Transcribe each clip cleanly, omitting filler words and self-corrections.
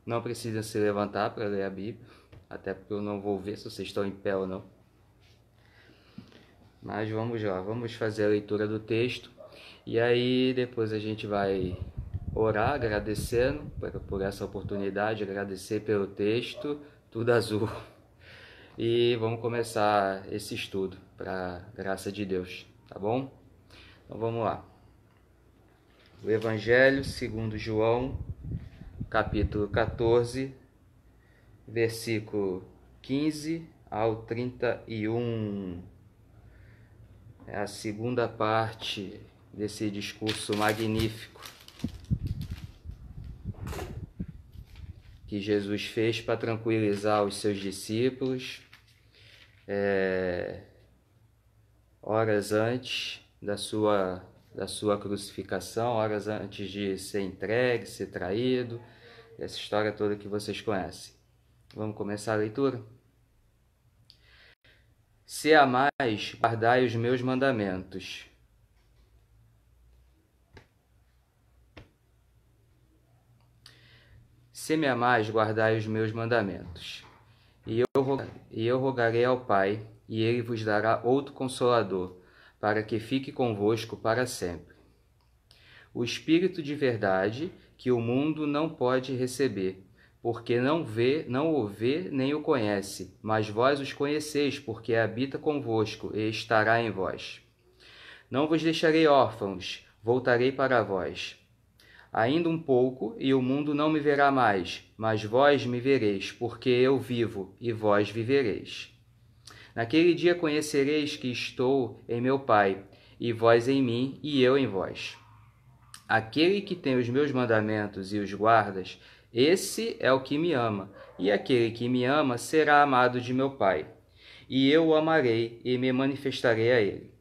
Não precisa se levantar para ler a Bíblia, até porque eu não vou ver se vocês estão em pé ou não. Mas vamos lá, vamos fazer a leitura do texto. E aí depois a gente vai orar agradecendo por essa oportunidade, agradecer pelo texto, tudo azul. E vamos começar esse estudo, para a graça de Deus, tá bom? Então vamos lá. O Evangelho segundo João, capítulo 14, versículo 15 ao 31. É a segunda parte desse discurso magnífico que Jesus fez para tranquilizar os seus discípulos, horas antes da sua crucificação, horas antes de ser entregue, ser traído, essa história toda que vocês conhecem. Vamos começar a leitura? Se amais, guardai os meus mandamentos. Se me amais, guardai os meus mandamentos. E eu rogarei ao Pai, e ele vos dará outro Consolador, para que fique convosco para sempre. O Espírito de verdade, que o mundo não pode receber, porque não o vê nem o conhece, mas vós os conheceis, porque habita convosco e estará em vós. Não vos deixarei órfãos, voltarei para vós. Ainda um pouco, e o mundo não me verá mais, mas vós me vereis, porque eu vivo, e vós vivereis. Naquele dia conhecereis que estou em meu Pai, e vós em mim, e eu em vós. Aquele que tem os meus mandamentos e os guardas, esse é o que me ama, e aquele que me ama será amado de meu Pai. E eu o amarei e me manifestarei a ele.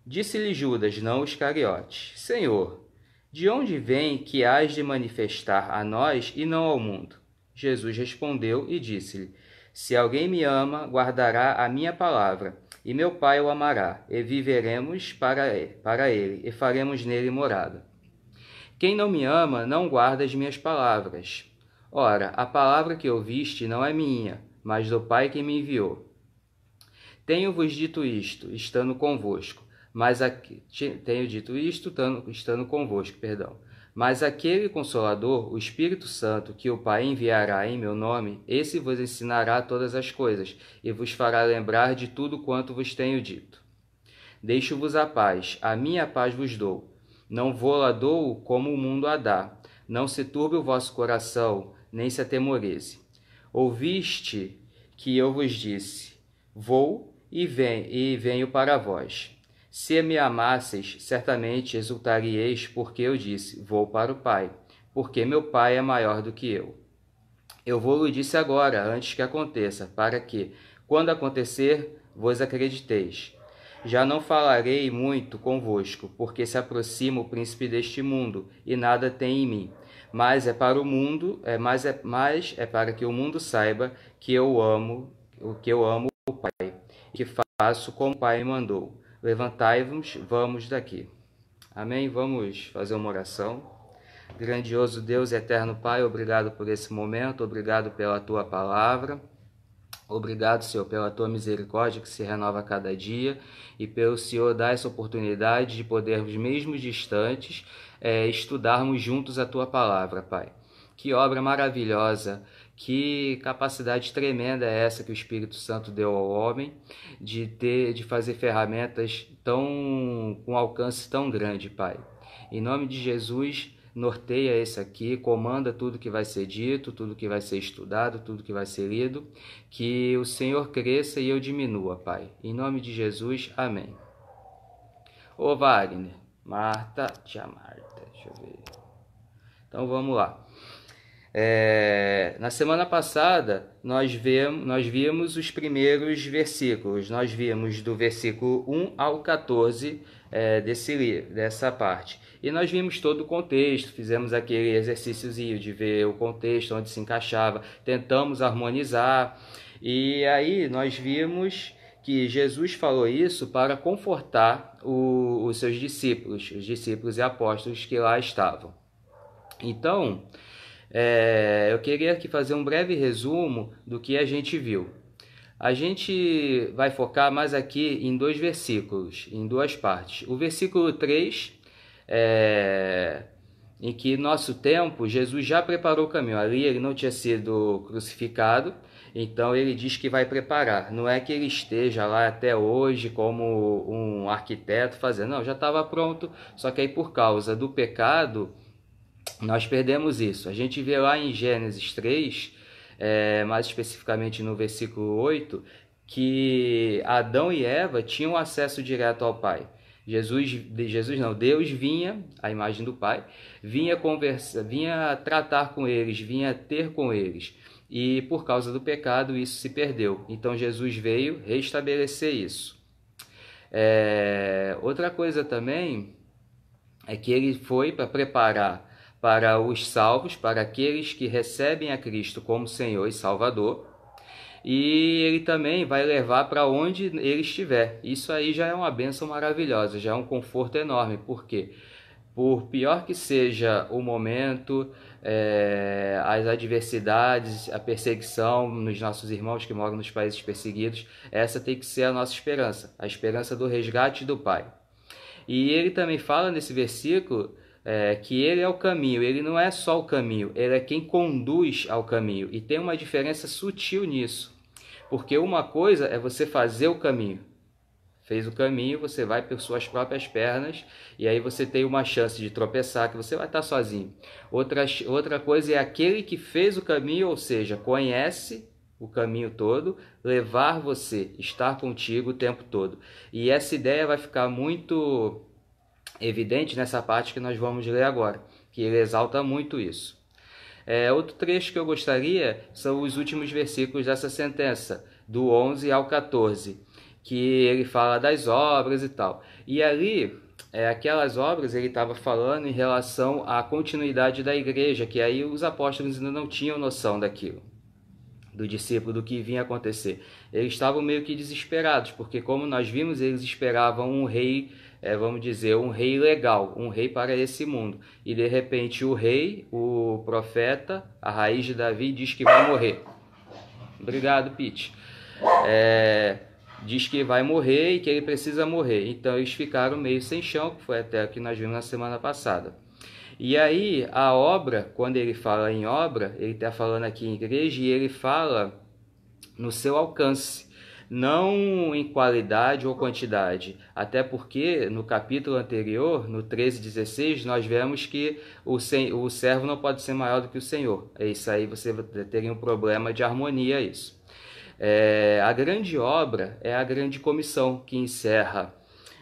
Disse-lhe Judas, não Iscariotes: Senhor, de onde vem que hás de manifestar a nós e não ao mundo? Jesus respondeu e disse-lhe: Se alguém me ama, guardará a minha palavra, e meu Pai o amará, e viveremos para ele, e faremos nele morada. Quem não me ama, não guarda as minhas palavras. Ora, a palavra que ouviste não é minha, mas do Pai que me enviou. Tenho-vos dito isto, estando convosco, Mas aquele Consolador, o Espírito Santo, que o Pai enviará em meu nome, esse vos ensinará todas as coisas, e vos fará lembrar de tudo quanto vos tenho dito. Deixo-vos a paz, a minha paz vos dou. Não vou-la dou como o mundo a dá. Não se turbe o vosso coração, nem se atemorize. Ouviste que eu vos disse: Vou e venho para vós. Se me amasseis, certamente exultaríeis, porque eu disse: Vou para o Pai, porque meu Pai é maior do que eu. Eu vou-lo disse agora, antes que aconteça, para que, quando acontecer, vos acrediteis. Já não falarei muito convosco, porque se aproxima o príncipe deste mundo, e nada tem em mim. Mas é para que o mundo saiba que eu amo o Pai, e que faço como o Pai me mandou. Levantai-vos, vamos daqui. Amém? Vamos fazer uma oração. Grandioso Deus e eterno Pai, obrigado por esse momento, obrigado pela Tua palavra. Obrigado, Senhor, pela Tua misericórdia que se renova a cada dia e pelo Senhor dar essa oportunidade de podermos, mesmo distantes, estudarmos juntos a Tua palavra, Pai. Que obra maravilhosa, que capacidade tremenda é essa que o Espírito Santo deu ao homem de fazer ferramentas com alcance tão grande, Pai. Em nome de Jesus, norteia esse aqui, comanda tudo que vai ser dito, tudo que vai ser estudado, tudo que vai ser lido, que o Senhor cresça e eu diminua, Pai. Em nome de Jesus, amém. Ô Wagner, tia Marta, deixa eu ver. Então vamos lá. Na semana passada, nós vimos os primeiros versículos. Nós vimos do versículo 1 ao 14 dessa parte. E nós vimos todo o contexto, fizemos aquele exercíciozinho de ver o contexto, onde se encaixava, tentamos harmonizar. E aí nós vimos que Jesus falou isso para confortar os seus discípulos, os discípulos e apóstolos que lá estavam. Então, Eu queria aqui fazer um breve resumo do que a gente viu. A gente vai focar mais aqui em dois versículos, em duas partes. O versículo 3, em que nosso tempo, Jesus já preparou o caminho. Ali ele não tinha sido crucificado, então ele diz que vai preparar. Não é que ele esteja lá até hoje como um arquiteto fazendo, não, já estava pronto, só que aí por causa do pecado, nós perdemos isso. A gente vê lá em Gênesis 3, mais especificamente no versículo 8, que Adão e Eva tinham acesso direto ao Pai. Deus vinha, a imagem do Pai, vinha tratar com eles, vinha ter com eles. E por causa do pecado isso se perdeu. Então Jesus veio restabelecer isso. Outra coisa também é que ele foi para preparar para os salvos, para aqueles que recebem a Cristo como Senhor e Salvador, e ele também vai levar para onde ele estiver. Isso aí já é uma bênção maravilhosa, já é um conforto enorme, porque por pior que seja o momento, as adversidades, a perseguição nos nossos irmãos que moram nos países perseguidos, essa tem que ser a nossa esperança, a esperança do resgate do Pai. E ele também fala nesse versículo que ele é o caminho, ele não é só o caminho, ele é quem conduz ao caminho. E tem uma diferença sutil nisso, porque uma coisa é você fazer o caminho. Fez o caminho, você vai por suas próprias pernas, e aí você tem uma chance de tropeçar, que você vai estar sozinho. Outra coisa é aquele que fez o caminho, ou seja, conhece o caminho todo, levar você, estar contigo o tempo todo. E essa ideia vai ficar muito evidente nessa parte que nós vamos ler agora, que ele exalta muito isso. Outro trecho que eu gostaria são os últimos versículos dessa sentença, do 11 ao 14, que ele fala das obras e tal. E ali, aquelas obras, ele estava falando em relação à continuidade da igreja, que aí os apóstolos ainda não tinham noção daquilo, do discípulo, do que vinha acontecer. Eles estavam meio que desesperados, porque como nós vimos, eles esperavam um rei, vamos dizer, um rei legal, um rei para esse mundo. E de repente o rei, o profeta, a raiz de Davi, diz que vai morrer. Obrigado, Pete. Diz que vai morrer e que ele precisa morrer. Então eles ficaram meio sem chão, que foi até o que nós vimos na semana passada. E aí, a obra, quando ele fala em obra, ele está falando aqui em igreja e ele fala no seu alcance, não em qualidade ou quantidade. Até porque no capítulo anterior, no 13:16, nós vemos que o servo não pode ser maior do que o Senhor. Isso aí você teria um problema de harmonia, isso. A grande obra é a grande comissão que encerra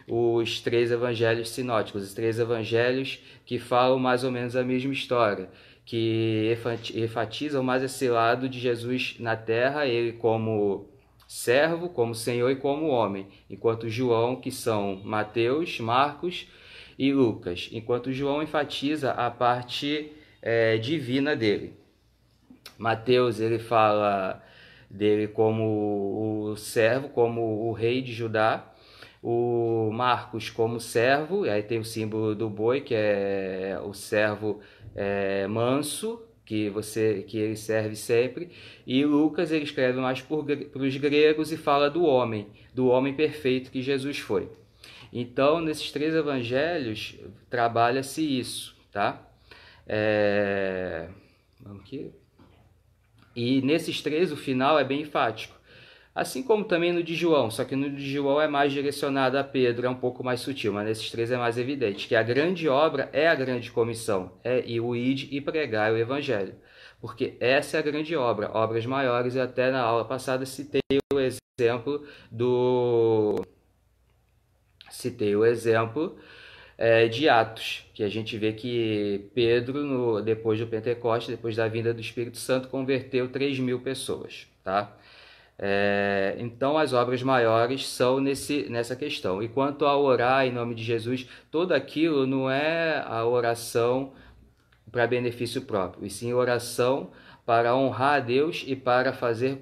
os 3 evangelhos sinóticos, os 3 evangelhos que falam mais ou menos a mesma história, que enfatizam mais esse lado de Jesus na terra, ele como servo, como Senhor e como homem, enquanto João, que são Mateus, Marcos e Lucas, enquanto João enfatiza a parte divina dele. Mateus, ele fala dele como o servo, como o rei de Judá, o Marcos como servo, e aí tem o símbolo do boi, que é o servo manso, que ele serve sempre, e Lucas ele escreve mais para os gregos e fala do homem perfeito que Jesus foi. Então, nesses 3 evangelhos, trabalha-se isso, tá? Vamos aqui. E nesses 3, o final é bem enfático. Assim como também no de João, só que no de João é mais direcionado a Pedro, é um pouco mais sutil, mas nesses 3 é mais evidente, que a grande obra é a grande comissão, e o ide e pregar o evangelho, porque essa é a grande obra, obras maiores, e até na aula passada citei o exemplo de Atos, que a gente vê que Pedro, depois do Pentecostes, depois da vinda do Espírito Santo, converteu 3.000 pessoas, tá? Então as obras maiores são nessa questão. E quanto a orar em nome de Jesus, tudo aquilo não é a oração para benefício próprio, e sim oração para honrar a Deus e para fazer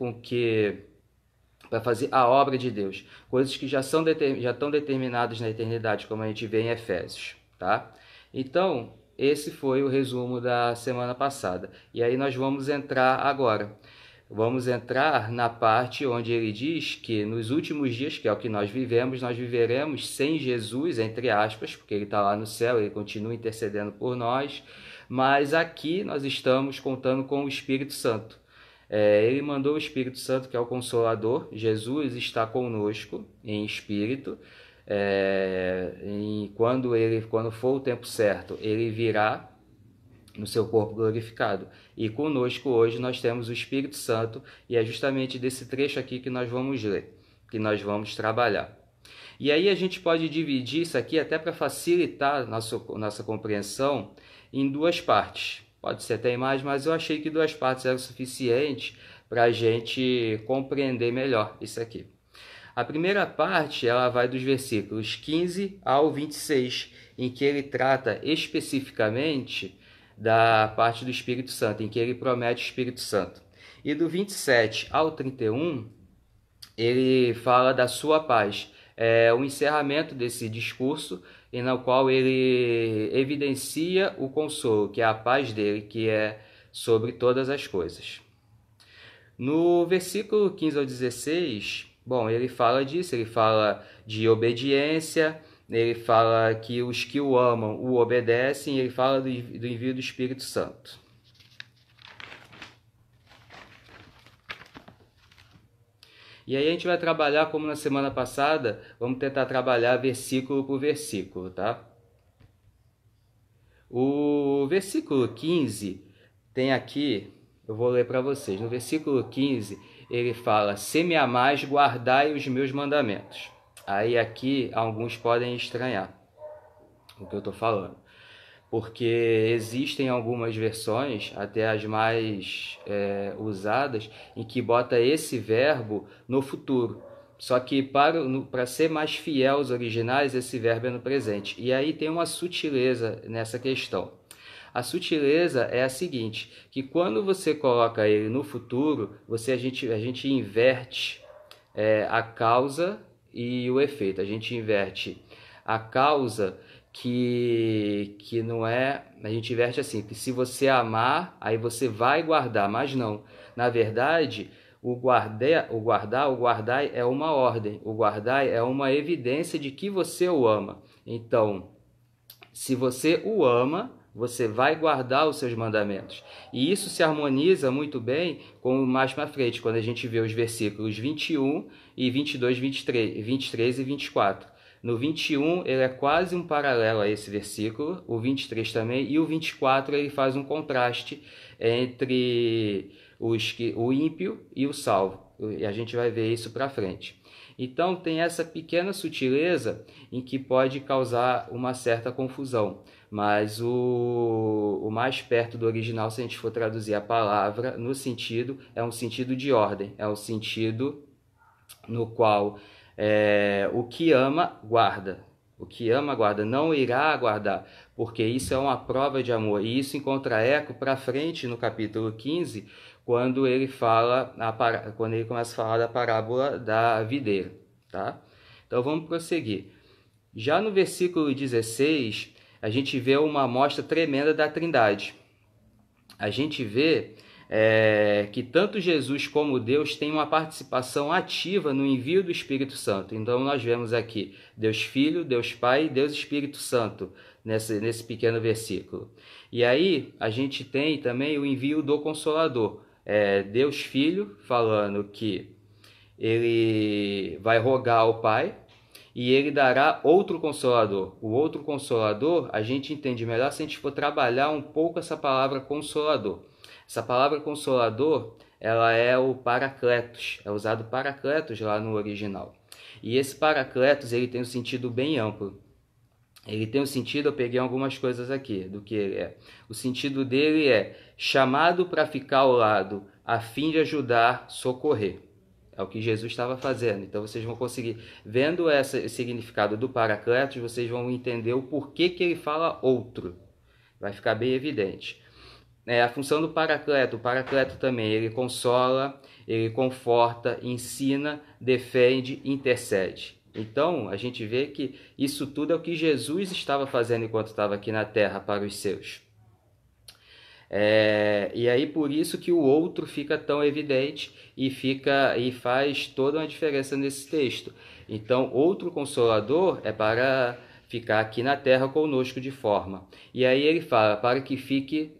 a obra de Deus, coisas que já estão determinadas na eternidade, como a gente vê em Efésios, tá? Então, esse foi o resumo da semana passada. E aí nós vamos entrar agora. Vamos entrar na parte onde ele diz que nos últimos dias, que é o que nós viveremos sem Jesus, entre aspas, porque ele está lá no céu, ele continua intercedendo por nós, mas aqui nós estamos contando com o Espírito Santo. Ele mandou o Espírito Santo, que é o Consolador. Jesus está conosco em espírito. Quando for o tempo certo, ele virá no seu corpo glorificado. E conosco hoje nós temos o Espírito Santo, e é justamente desse trecho aqui que nós vamos ler, que nós vamos trabalhar. E aí a gente pode dividir isso aqui, até para facilitar nossa compreensão, em duas partes. Pode ser até mais, mas eu achei que duas partes eram suficientes para a gente compreender melhor isso aqui. A primeira parte ela vai dos versículos 15 ao 26, em que ele trata especificamente da parte do Espírito Santo, em que ele promete o Espírito Santo. E do 27 ao 31, ele fala da sua paz. É o encerramento desse discurso, e no qual ele evidencia o consolo, que é a paz dele, que é sobre todas as coisas. No versículo 15 ao 16, bom, ele fala disso, ele fala de obediência, ele fala que os que o amam o obedecem, ele fala do envio do Espírito Santo. E aí a gente vai trabalhar, como na semana passada, vamos tentar trabalhar versículo por versículo, tá? O versículo 15 tem aqui, eu vou ler para vocês. No versículo 15, ele fala: se me amais, guardai os meus mandamentos. Aí aqui alguns podem estranhar o que eu estou falando, porque existem algumas versões, até as mais usadas, em que bota esse verbo no futuro. Só que para ser mais fiel aos originais, esse verbo é no presente. E aí tem uma sutileza nessa questão. A sutileza é a seguinte, que quando você coloca ele no futuro, a gente inverte a causa e o efeito. A gente inverte a causa que não é... A gente inverte assim, que se você amar, aí você vai guardar, mas não. Na verdade, o guardai é uma ordem. O guardai é uma evidência de que você o ama. Então, se você o ama, você vai guardar os seus mandamentos. E isso se harmoniza muito bem com mais para frente, quando a gente vê os versículos 21 e 22, 23 e 24. No 21, ele é quase um paralelo a esse versículo, o 23 também, e o 24 ele faz um contraste entre o ímpio e o salvo. E a gente vai ver isso para frente. Então, tem essa pequena sutileza em que pode causar uma certa confusão. Mas o mais perto do original, se a gente for traduzir a palavra no sentido, é um sentido de ordem, é um sentido no qual o que ama, guarda. O que ama, guarda, não irá guardar, porque isso é uma prova de amor. E isso encontra eco para frente no capítulo 15, quando ele começa a falar da parábola da videira. Tá? Então vamos prosseguir. Já no versículo 16... a gente vê uma amostra tremenda da Trindade. A gente vê que tanto Jesus como Deus têm uma participação ativa no envio do Espírito Santo. Então nós vemos aqui Deus Filho, Deus Pai e Deus Espírito Santo nesse pequeno versículo. E aí a gente tem também o envio do Consolador. Deus Filho falando que ele vai rogar ao Pai, e ele dará outro Consolador. O outro Consolador, a gente entende melhor se a gente for trabalhar um pouco essa palavra Consolador. Essa palavra Consolador, ela é o Paracletos. É usado Paracletos lá no original. E esse Paracletos, ele tem um sentido bem amplo. Ele tem um sentido, eu peguei algumas coisas aqui do que ele é. O sentido dele é chamado para ficar ao lado, a fim de ajudar, socorrer. É o que Jesus estava fazendo. Então vocês vão conseguir, vendo esse significado do Paracletos, vocês vão entender o porquê que ele fala outro. Vai ficar bem evidente. A função do Paracleto, o Paracleto também, ele consola, ele conforta, ensina, defende, intercede. Então, a gente vê que isso tudo é o que Jesus estava fazendo enquanto estava aqui na terra para os seus. E aí por isso que o outro fica tão evidente e faz toda uma diferença nesse texto. Então, outro consolador é para ficar aqui na terra conosco de forma. E aí ele fala, para que fique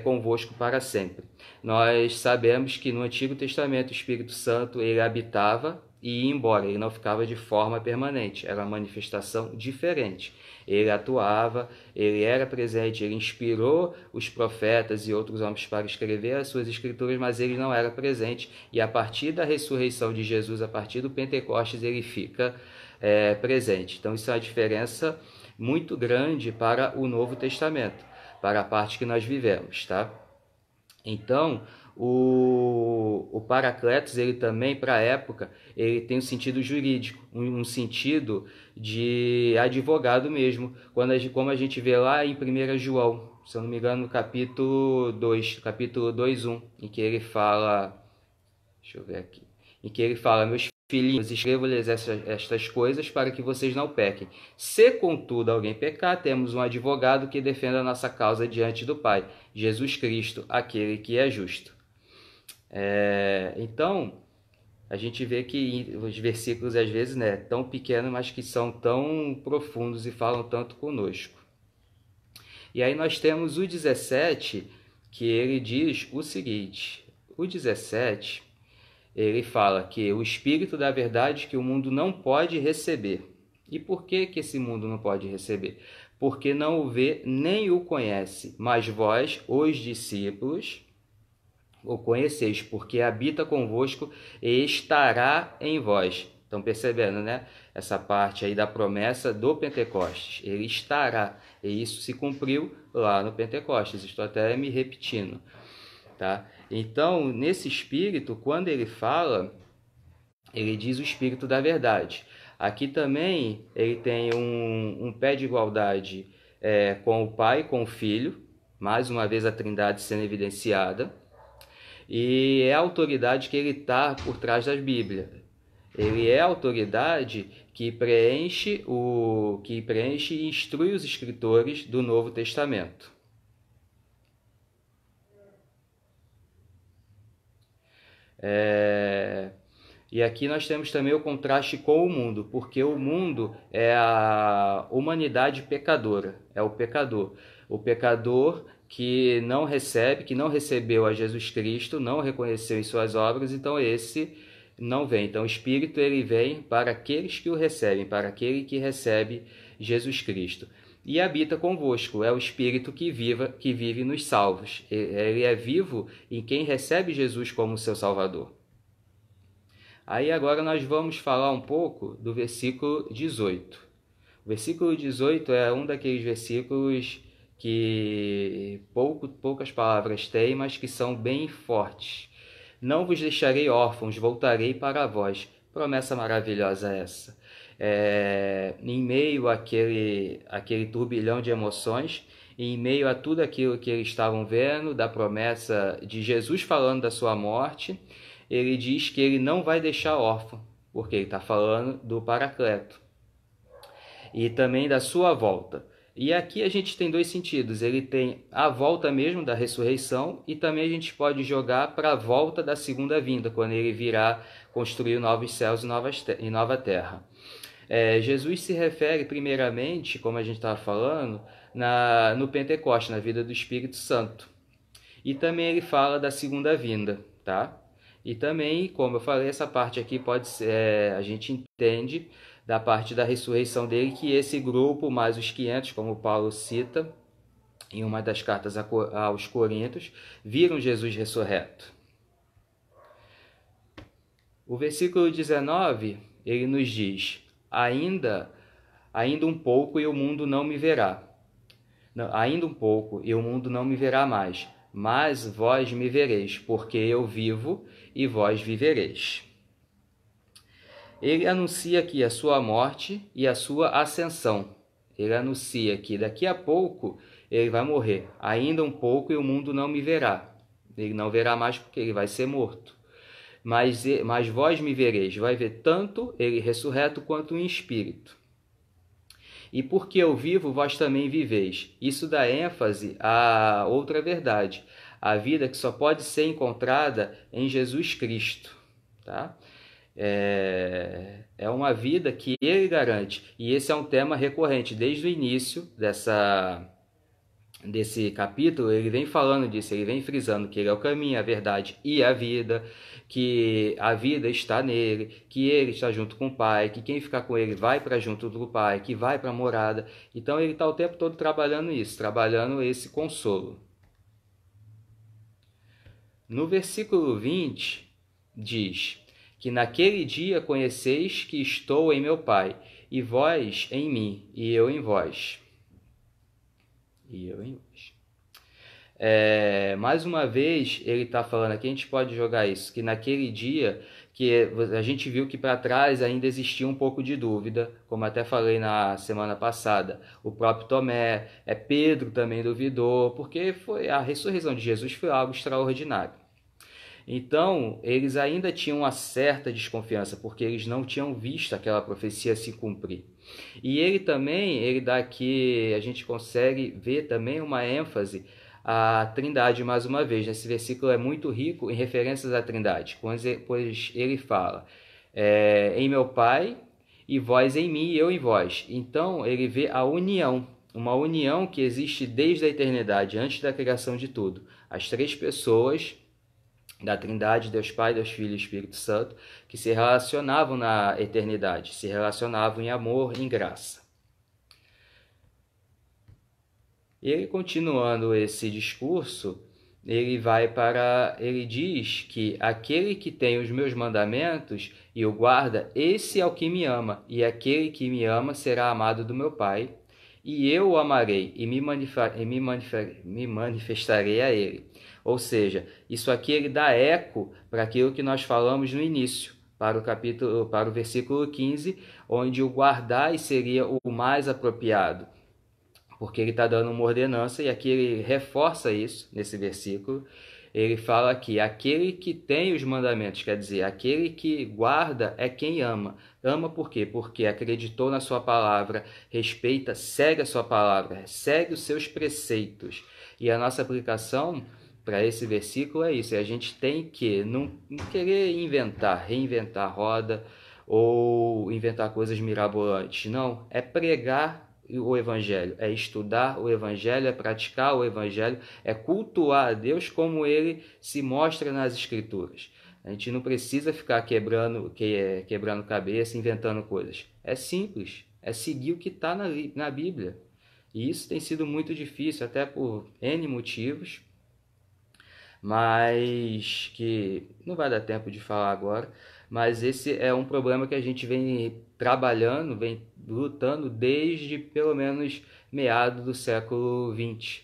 convosco para sempre. Nós sabemos que no Antigo Testamento o Espírito Santo ele habitava e ia embora, ele não ficava de forma permanente, era uma manifestação diferente. Ele atuava, ele era presente, ele inspirou os profetas e outros homens para escrever as suas escrituras, mas ele não era presente. E a partir da ressurreição de Jesus, a partir do Pentecostes, ele fica presente. Então isso é uma diferença muito grande para o Novo Testamento, para a parte que nós vivemos, tá? Então, o Paracletos, ele também, para a época, ele tem um sentido jurídico, um sentido de advogado mesmo, como a gente vê lá em 1 João, se eu não me engano, no capítulo 2:1, em que ele fala, deixa eu ver aqui, em que ele fala, meus filhinhos, escrevo-lhes estas coisas para que vocês não pequem. Se, contudo, alguém pecar, temos um advogado que defenda a nossa causa diante do Pai, Jesus Cristo, aquele que é justo. Então, a gente vê que os versículos, às vezes, tão pequenos, mas que são tão profundos e falam tanto conosco. E aí nós temos o 17, que ele diz o seguinte, o 17... ele fala que o Espírito da verdade que o mundo não pode receber. E por que esse mundo não pode receber? Porque não o vê nem o conhece, mas vós, os discípulos, o conheceis, porque habita convosco e estará em vós. Estão percebendo, né? Essa parte aí da promessa do Pentecostes. Ele estará. E isso se cumpriu lá no Pentecostes. Estou até me repetindo, tá? Então, nesse Espírito, quando ele fala, ele diz o Espírito da verdade. Aqui também ele tem um pé de igualdade com o Pai, com o Filho, mais uma vez a Trindade sendo evidenciada, e é a autoridade que ele está por trás da Bíblia. Ele é a autoridade que preenche e instrui os escritores do Novo Testamento. E aqui nós temos também o contraste com o mundo, porque o mundo é a humanidade pecadora, é o pecador que não recebeu a Jesus Cristo, não reconheceu em suas obras, então esse não vem. Então o Espírito ele vem para aqueles que o recebem, para aquele que recebe Jesus Cristo. E habita convosco, é o Espírito que vive nos salvos. Ele é vivo em quem recebe Jesus como seu Salvador. Aí agora nós vamos falar um pouco do versículo 18. O versículo 18 é um daqueles versículos que poucas palavras têm, mas que são bem fortes. Não vos deixarei órfãos, voltarei para vós. Promessa maravilhosa essa. Em meio àquele turbilhão de emoções, em meio a tudo aquilo que eles estavam vendo, da promessa de Jesus falando da sua morte, ele diz que ele não vai deixar órfão, porque ele está falando do Paracleto. E também da sua volta. E aqui a gente tem dois sentidos. Ele tem a volta mesmo da ressurreição e também a gente pode jogar para a volta da segunda vinda, quando ele virá construir novos céus e nova terra. Jesus se refere primeiramente, como a gente estava falando, no Pentecostes, na vida do Espírito Santo. E também ele fala da segunda vinda, tá? E também, como eu falei, essa parte aqui pode ser, a gente entende da parte da ressurreição dele, que esse grupo, mais os 500, como Paulo cita em uma das cartas aos Coríntios, viram Jesus ressurreto. O versículo 19, ele nos diz, ainda um pouco e o mundo não me verá. Não, ainda um pouco e o mundo não me verá mais, mas vós me vereis, porque eu vivo e vós vivereis. Ele anuncia aqui a sua morte e a sua ascensão. Ele anuncia que daqui a pouco ele vai morrer. Ainda um pouco e o mundo não me verá. Ele não verá mais porque ele vai ser morto. mas vós me vereis. Vai ver tanto ele ressurreto quanto em espírito. E porque eu vivo, vós também viveis. Isso dá ênfase a outra verdade, a vida que só pode ser encontrada em Jesus Cristo, tá? É uma vida que ele garante, e esse é um tema recorrente desde o início desse capítulo. Ele vem falando disso, ele vem frisando que ele é o caminho, a verdade e a vida, que a vida está nele, que ele está junto com o Pai, que quem ficar com ele vai para junto do Pai, que vai para a morada. Então ele está o tempo todo trabalhando isso, trabalhando esse consolo. No versículo 20 diz que naquele dia conheceis que estou em meu Pai, e vós em mim, e eu em vós. Mais uma vez ele está falando aqui, a gente pode jogar isso, que naquele dia, que a gente viu que para trás ainda existia um pouco de dúvida, como até falei na semana passada. O próprio Tomé, Pedro também duvidou, porque a ressurreição de Jesus foi algo extraordinário. Então, eles ainda tinham uma certa desconfiança, porque eles não tinham visto aquela profecia se cumprir. E ele dá aqui, a gente consegue ver também uma ênfase à Trindade mais uma vez. Esse versículo é muito rico em referências à Trindade, pois ele fala, em meu Pai, e vós em mim, e eu em vós. Então, ele vê a união, uma união que existe desde a eternidade, antes da criação de tudo. As três pessoas da Trindade, Deus Pai, Deus Filho e Espírito Santo, que se relacionavam na eternidade, se relacionavam em amor, em graça. Ele, continuando esse discurso, ele diz que aquele que tem os meus mandamentos e o guarda, esse é o que me ama, e aquele que me ama será amado do meu Pai, e eu o amarei e me manifestarei a ele. Ou seja, isso aqui ele dá eco para aquilo que nós falamos no início, para o versículo 15, onde o guardar seria o mais apropriado, porque ele está dando uma ordenança, e aqui ele reforça isso nesse versículo. Ele fala que aquele que tem os mandamentos, quer dizer, aquele que guarda é quem ama. Ama por quê? Porque acreditou na sua palavra, respeita, segue a sua palavra, segue os seus preceitos. E a nossa aplicação para esse versículo é isso: a gente tem que não querer reinventar a roda ou inventar coisas mirabolantes. Não, é pregar o Evangelho, é estudar o Evangelho, é praticar o Evangelho, é cultuar a Deus como ele se mostra nas Escrituras. A gente não precisa ficar quebrando cabeça, inventando coisas. É simples, é seguir o que está na Bíblia. E isso tem sido muito difícil, até por N motivos, mas que não vai dar tempo de falar agora. Mas esse é um problema que a gente vem trabalhando, vem lutando desde pelo menos meados do século XX.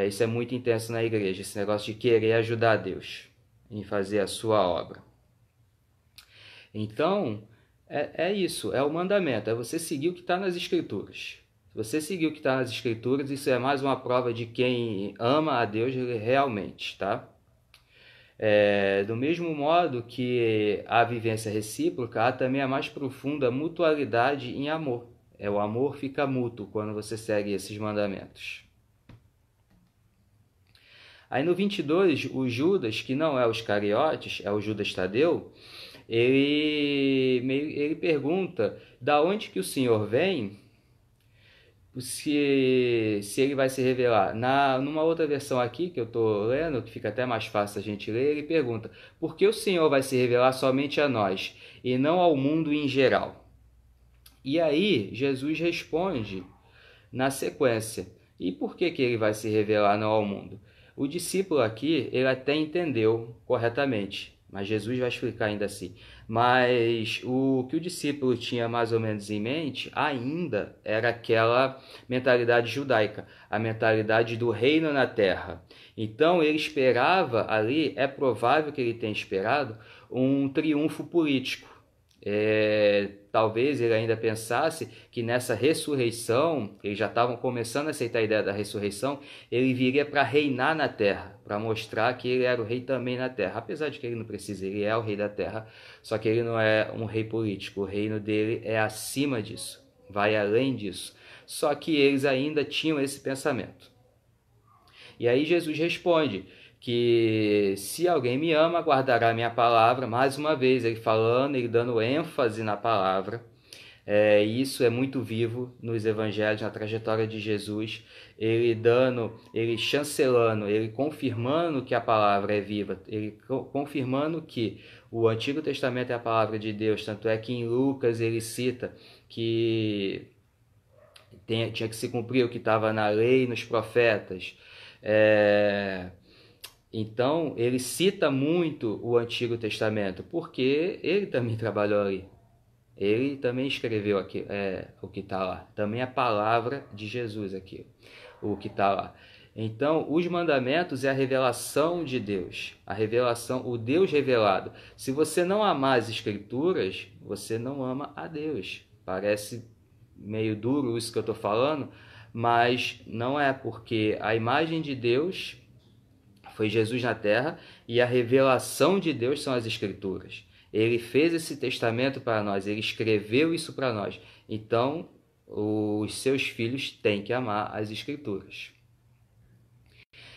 Isso é muito intenso na igreja, esse negócio de querer ajudar Deus em fazer a sua obra. Então, é isso, é o mandamento, é você seguir o que está nas Escrituras. Se você seguir o que está nas Escrituras, isso é mais uma prova de quem ama a Deus realmente, tá? Do mesmo modo que a vivência recíproca, há também a mais profunda mutualidade em amor. O amor fica mútuo quando você segue esses mandamentos. Aí no 22, o Judas, que não é o Iscariotes, é o Judas Tadeu, ele pergunta da onde que o Senhor vem, se ele vai se revelar. Numa outra versão aqui, que eu estou lendo, que fica até mais fácil a gente ler, ele pergunta: por que o Senhor vai se revelar somente a nós, e não ao mundo em geral? E aí, Jesus responde na sequência: e por que ele vai se revelar não ao mundo? O discípulo aqui, ele até entendeu corretamente, mas Jesus vai explicar ainda assim. Mas o que o discípulo tinha mais ou menos em mente ainda era aquela mentalidade judaica, a mentalidade do reino na terra. Então ele esperava ali, é provável que ele tenha esperado, um triunfo político. talvez ele ainda pensasse que nessa ressurreição, eles já estavam começando a aceitar a ideia da ressurreição, ele viria para reinar na terra, para mostrar que ele era o rei também na terra. Apesar de que ele não precisa, ele é o rei da terra, só que ele não é um rei político, o reino dele é acima disso, vai além disso. Só que eles ainda tinham esse pensamento. E aí Jesus responde que se alguém me ama, guardará a minha palavra. Mais uma vez, ele falando, ele dando ênfase na palavra. Isso é muito vivo nos evangelhos, na trajetória de Jesus. Ele chancelando, ele confirmando que a palavra é viva, ele confirmando que o Antigo Testamento é a palavra de Deus. Tanto é que em Lucas ele cita que tinha que se cumprir o que estava na lei e nos profetas. Então, ele cita muito o Antigo Testamento, porque ele também trabalhou ali. Ele também escreveu aqui, o que está lá. Também a palavra de Jesus aqui, o que está lá. Então, os mandamentos é a revelação de Deus, a revelação, o Deus revelado. Se você não amar as Escrituras, você não ama a Deus. Parece meio duro isso que eu estou falando, mas não é, porque a imagem de Deus foi Jesus na terra e a revelação de Deus são as Escrituras. Ele fez esse testamento para nós, ele escreveu isso para nós. Então, os seus filhos têm que amar as Escrituras.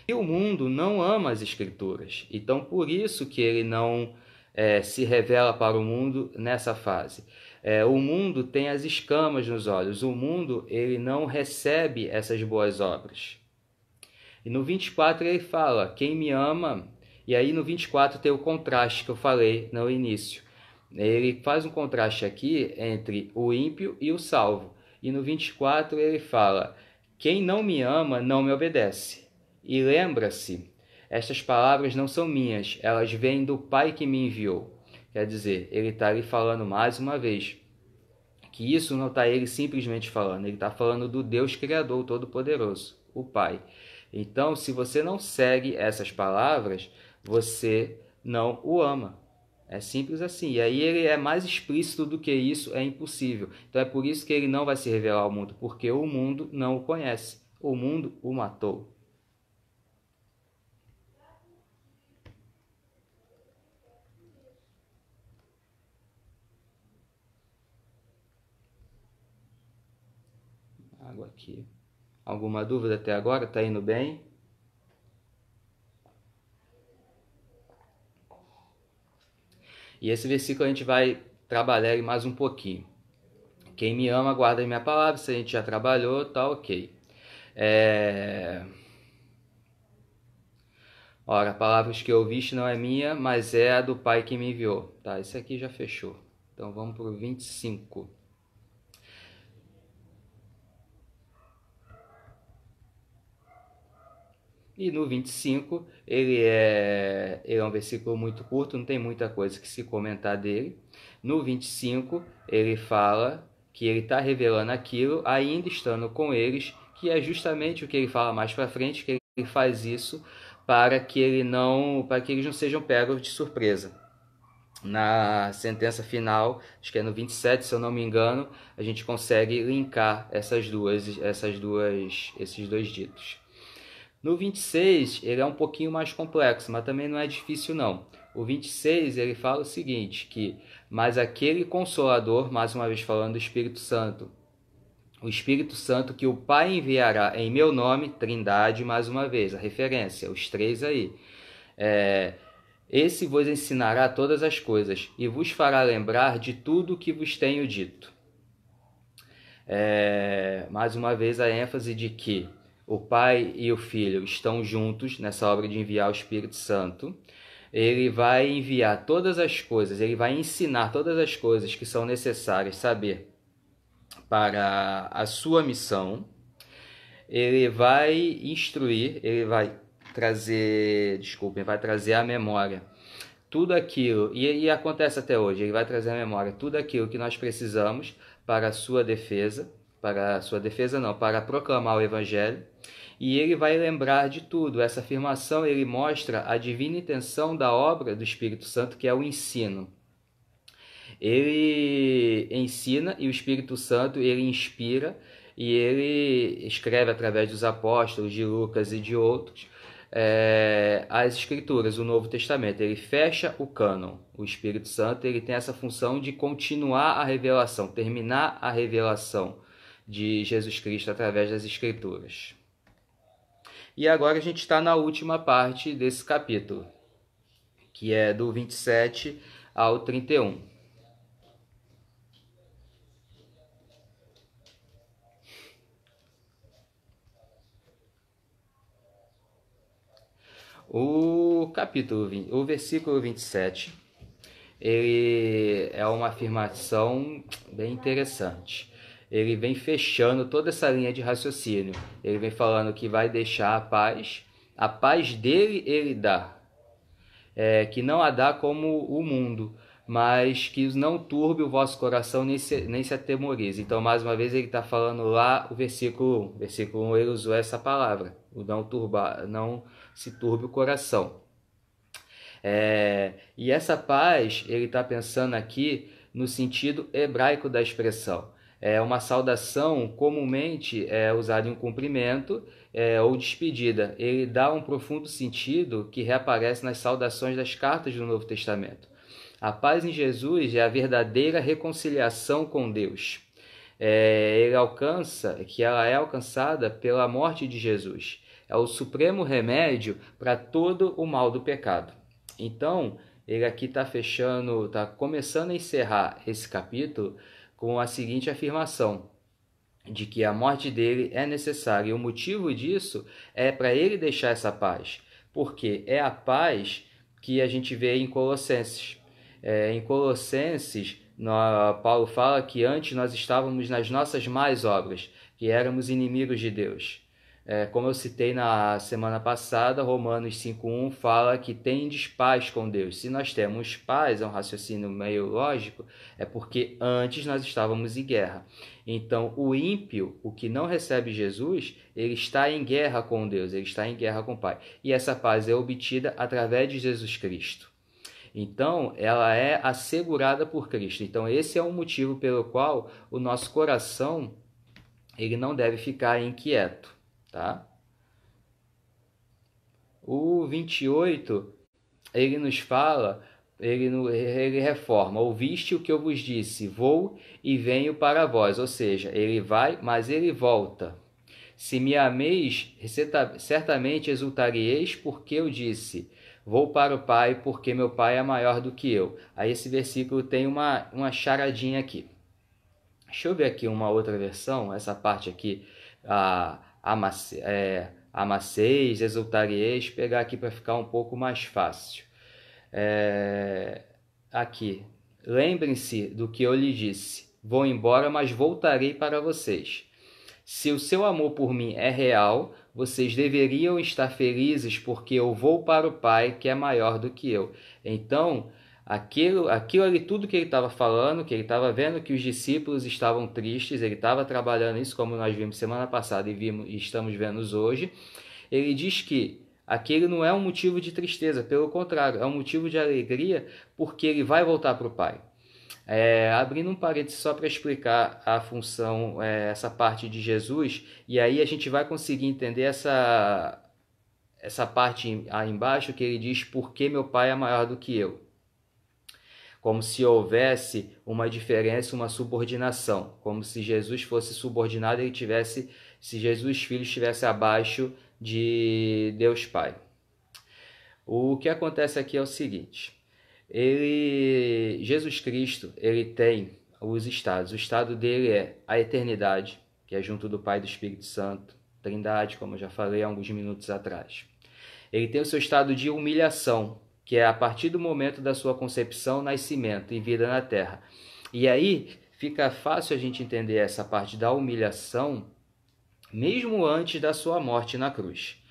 E o mundo não ama as Escrituras. Então, por isso que ele não se revela para o mundo nessa fase. O mundo tem as escamas nos olhos. O mundo ele não recebe essas boas obras. E no 24 ele fala, quem me ama... E aí no 24 tem o contraste que eu falei no início. Ele faz um contraste aqui entre o ímpio e o salvo. E no 24 ele fala, quem não me ama não me obedece. E lembra-se, estas palavras não são minhas, elas vêm do Pai que me enviou. Quer dizer, ele está ali falando mais uma vez, que isso não está ele simplesmente falando, ele está falando do Deus Criador Todo-Poderoso, o Pai. Então, se você não segue essas palavras, você não o ama. É simples assim. E aí ele é mais explícito do que isso, é impossível. Então é por isso que ele não vai se revelar ao mundo, porque o mundo não o conhece. O mundo o matou. Água aqui. Alguma dúvida até agora? Tá indo bem? E esse versículo a gente vai trabalhar ele mais um pouquinho. Quem me ama, guarda a minha palavra. Se a gente já trabalhou, tá ok. Ora, palavras que ouviste não é minha, mas é a do Pai que me enviou. Tá, esse aqui já fechou. Então vamos para o 25. E no 25, ele é um versículo muito curto, não tem muita coisa que se comentar dele. No 25, ele fala que ele está revelando aquilo, ainda estando com eles, que é justamente o que ele fala mais para frente, que ele faz isso para que eles não sejam pegos de surpresa. Na sentença final, acho que é no 27, se eu não me engano, a gente consegue linkar esses dois ditos. No 26, ele é um pouquinho mais complexo, mas também não é difícil não. O 26, ele fala o seguinte, que mas aquele Consolador, mais uma vez falando do Espírito Santo, o Espírito Santo que o Pai enviará em meu nome, Trindade, mais uma vez, a referência, os três aí, esse vos ensinará todas as coisas e vos fará lembrar de tudo o que vos tenho dito. Mais uma vez a ênfase de que o Pai e o Filho estão juntos nessa obra de enviar o Espírito Santo. Ele vai enviar todas as coisas, ele vai ensinar todas as coisas que são necessárias saber para a sua missão. Ele vai instruir, ele vai trazer à memória tudo aquilo, e acontece até hoje, ele vai trazer à memória tudo aquilo que nós precisamos para a sua defesa, para proclamar o Evangelho, e ele vai lembrar de tudo. Essa afirmação ele mostra a divina intenção da obra do Espírito Santo, que é o ensino. ele ensina e o Espírito Santo ele inspira e ele escreve através dos apóstolos, de Lucas e de outros, as Escrituras, o Novo Testamento. Ele fecha o cânon. O Espírito Santo ele tem essa função de continuar a revelação, terminar a revelação de Jesus Cristo através das Escrituras. E agora a gente está na última parte desse capítulo, que é do 27 ao 31. O versículo 27, ele é uma afirmação bem interessante. Ele vem fechando toda essa linha de raciocínio. Ele vem falando que vai deixar a paz dele ele dá, que não a dá como o mundo, mas que não turbe o vosso coração nem se atemorize. Então, mais uma vez, ele está falando lá o versículo 1. Versículo 1 ele usou essa palavra, o não se turbe o coração. E essa paz, ele está pensando aqui no sentido hebraico da expressão. É uma saudação comumente usada em um cumprimento ou despedida. Ele dá um profundo sentido que reaparece nas saudações das cartas do Novo Testamento. A paz em Jesus é a verdadeira reconciliação com Deus. Ela é alcançada pela morte de Jesus. É o supremo remédio para todo o mal do pecado. Então, ele aqui está começando a encerrar esse capítulo com a seguinte afirmação, de que a morte dele é necessária. E o motivo disso é para ele deixar essa paz, porque é a paz que a gente vê em Colossenses. Em Colossenses, Paulo fala que antes nós estávamos nas nossas más obras, que éramos inimigos de Deus. Como eu citei na semana passada, Romanos 5.1 fala que tendes paz com Deus. Se nós temos paz, é um raciocínio meio lógico, é porque antes nós estávamos em guerra. Então, o ímpio, o que não recebe Jesus, ele está em guerra com Deus, ele está em guerra com o Pai. E essa paz é obtida através de Jesus Cristo. Então, ela é assegurada por Cristo. Então, esse é o motivo pelo qual o nosso coração ele não deve ficar inquieto. Tá? O 28, ele nos fala, ele reforma: ouviste o que eu vos disse, vou e venho para vós. Ou seja, ele vai, mas ele volta. Se me ameis, certamente exultareis, porque eu disse, vou para o Pai, porque meu Pai é maior do que eu. Aí esse versículo tem uma charadinha aqui. Deixa eu ver aqui uma outra versão, essa parte aqui, amasseis, exultareis, pegar aqui para ficar um pouco mais fácil. Aqui, lembrem-se do que eu lhe disse, vou embora, mas voltarei para vocês. Se o seu amor por mim é real, vocês deveriam estar felizes porque eu vou para o Pai que é maior do que eu. Então, aquilo ali, tudo que ele estava falando, que ele estava vendo que os discípulos estavam tristes, ele estava trabalhando isso, como nós vimos semana passada e estamos vendo hoje. Ele diz que aquele não é um motivo de tristeza, pelo contrário, é um motivo de alegria, porque ele vai voltar para o Pai. Abrindo um parênteses só para explicar a função, essa parte de Jesus, e aí a gente vai conseguir entender essa parte aí embaixo que ele diz, porque meu Pai é maior do que eu. Como se houvesse uma diferença, uma subordinação, como se Jesus fosse subordinado e se Jesus Filho estivesse abaixo de Deus Pai. O que acontece aqui é o seguinte: Jesus Cristo, ele tem os estados. O estado dele é a eternidade, que é junto do Pai e do Espírito Santo, Trindade, como eu já falei há alguns minutos atrás. Ele tem o seu estado de humilhação, que é a partir do momento da sua concepção, nascimento e vida na terra. E aí fica fácil a gente entender essa parte da humilhação, mesmo antes da sua morte na cruz.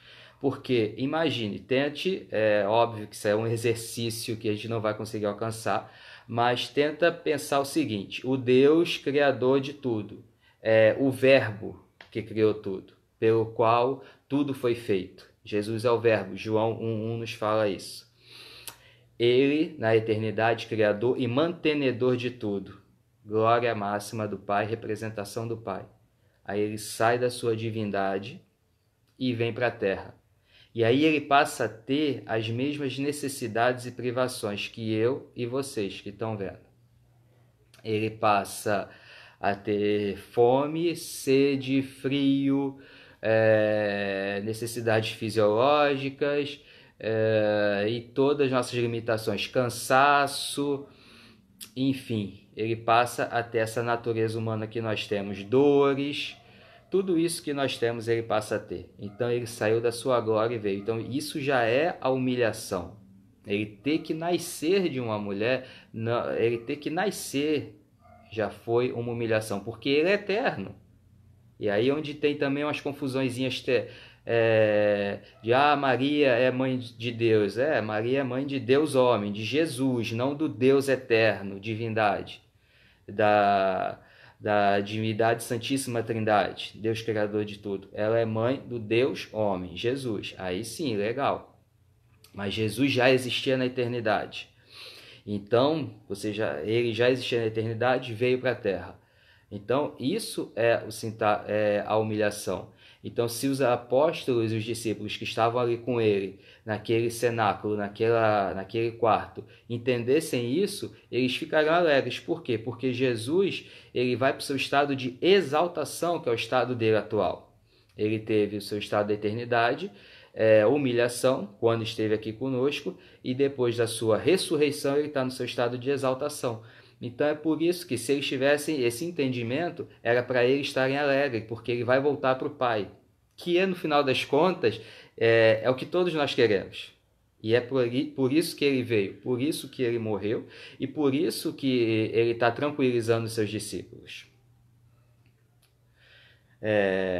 Porque, imagine, tente, óbvio que isso é um exercício que a gente não vai conseguir alcançar, mas tenta pensar o seguinte: o Deus criador de tudo, o Verbo que criou tudo, pelo qual tudo foi feito. Jesus é o Verbo, João 1,1 nos fala isso. Ele, na eternidade, criador e mantenedor de tudo. Glória máxima do Pai, representação do Pai. Aí ele sai da sua divindade e vem para a Terra. E aí ele passa a ter as mesmas necessidades e privações que eu e vocês que estão vendo. Ele passa a ter fome, sede, frio, necessidades fisiológicas, e todas as nossas limitações, cansaço, enfim, ele passa a ter essa natureza humana que nós temos, dores, tudo isso que nós temos ele passa a ter. Então ele saiu da sua glória e veio. Então isso já é a humilhação. Ele ter que nascer de uma mulher, ele ter que nascer já foi uma humilhação, porque ele é eterno. E aí onde tem também umas confusõezinhas de Maria é mãe de Deus. Maria é mãe de Deus homem, de Jesus, não do Deus eterno, divindade, da divindade Santíssima Trindade, Deus Criador de tudo. Ela é mãe do Deus homem, Jesus. Aí sim, legal. Mas Jesus já existia na eternidade. Então, ele já existia na eternidade, veio para a Terra. Então, isso é a humilhação. Então, se os apóstolos e os discípulos que estavam ali com ele, naquele cenáculo, naquele quarto, entendessem isso, eles ficariam alegres. Por quê? Porque Jesus ele vai para o seu estado de exaltação, que é o estado dele atual. Ele teve o seu estado da eternidade, humilhação, quando esteve aqui conosco, e depois da sua ressurreição, ele está no seu estado de exaltação. Então é por isso que se eles tivessem esse entendimento, era para eles estarem alegres, porque ele vai voltar para o Pai, que no final das contas, é o que todos nós queremos. E é por isso que ele veio, por isso que ele morreu, e por isso que ele está tranquilizando os seus discípulos.